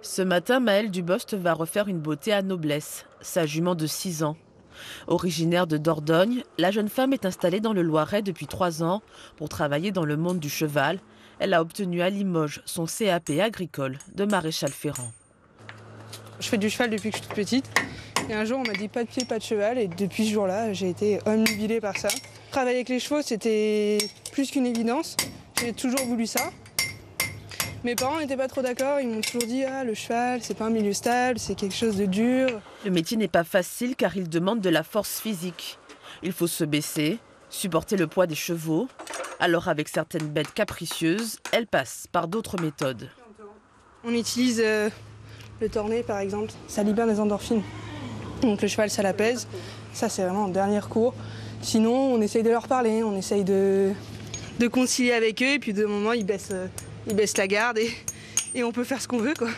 Ce matin, Maëlle Dubost va refaire une beauté à Noblesse, sa jument de 6 ans. Originaire de Dordogne, la jeune femme est installée dans le Loiret depuis 3 ans pour travailler dans le monde du cheval. Elle a obtenu à Limoges son CAP agricole de maréchal ferrant. Je fais du cheval depuis que je suis toute petite. Et un jour, on m'a dit pas de pied, pas de cheval. Et depuis ce jour-là, j'ai été omnubilée par ça. Travailler avec les chevaux, c'était plus qu'une évidence. J'ai toujours voulu ça. Mes parents n'étaient pas trop d'accord. Ils m'ont toujours dit ah, le cheval, c'est pas un milieu stable, c'est quelque chose de dur. Le métier n'est pas facile car il demande de la force physique. Il faut se baisser, supporter le poids des chevaux. Alors avec certaines bêtes capricieuses, elle passe par d'autres méthodes. On utilise le tourné par exemple, ça libère les endorphines. Donc le cheval, ça l'apaise. Ça, c'est vraiment en dernier recours. Sinon, on essaye de leur parler, on essaye de concilier avec eux. Et puis de moment, ils baissent la garde et on peut faire ce qu'on veut, quoi.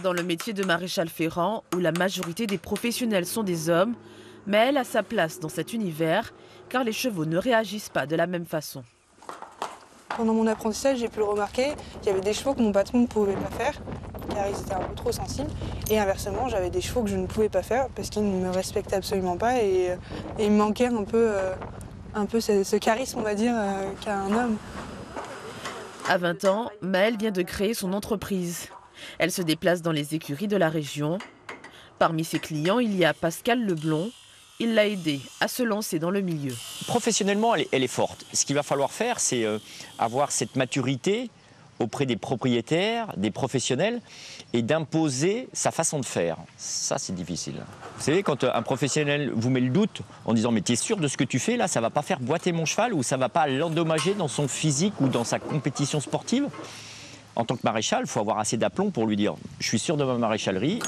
Dans le métier de maréchal ferrant, où la majorité des professionnels sont des hommes, mais elle a sa place dans cet univers, car les chevaux ne réagissent pas de la même façon. Pendant mon apprentissage, j'ai pu le remarquer, il y avait des chevaux que mon patron ne pouvait pas faire, car ils étaient un peu trop sensibles. Et inversement, j'avais des chevaux que je ne pouvais pas faire, parce qu'ils ne me respectaient absolument pas. Et il me manquait un peu ce charisme, on va dire, qu'a un homme. À 20 ans, Maëlle vient de créer son entreprise. Elle se déplace dans les écuries de la région. Parmi ses clients, il y a Pascal Leblond. Il l'a aidé à se lancer dans le milieu. Professionnellement, elle est forte. Ce qu'il va falloir faire, c'est avoir cette maturité auprès des propriétaires, des professionnels, et d'imposer sa façon de faire. Ça, c'est difficile. Vous savez, quand un professionnel vous met le doute en disant « mais tu es sûr de ce que tu fais là, ça ne va pas faire boiter mon cheval ou ça ne va pas l'endommager dans son physique ou dans sa compétition sportive ?» En tant que maréchal, il faut avoir assez d'aplomb pour lui dire « je suis sûr de ma maréchalerie ».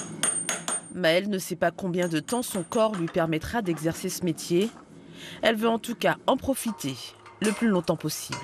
Maëlle ne sait pas combien de temps son corps lui permettra d'exercer ce métier. Elle veut en tout cas en profiter le plus longtemps possible.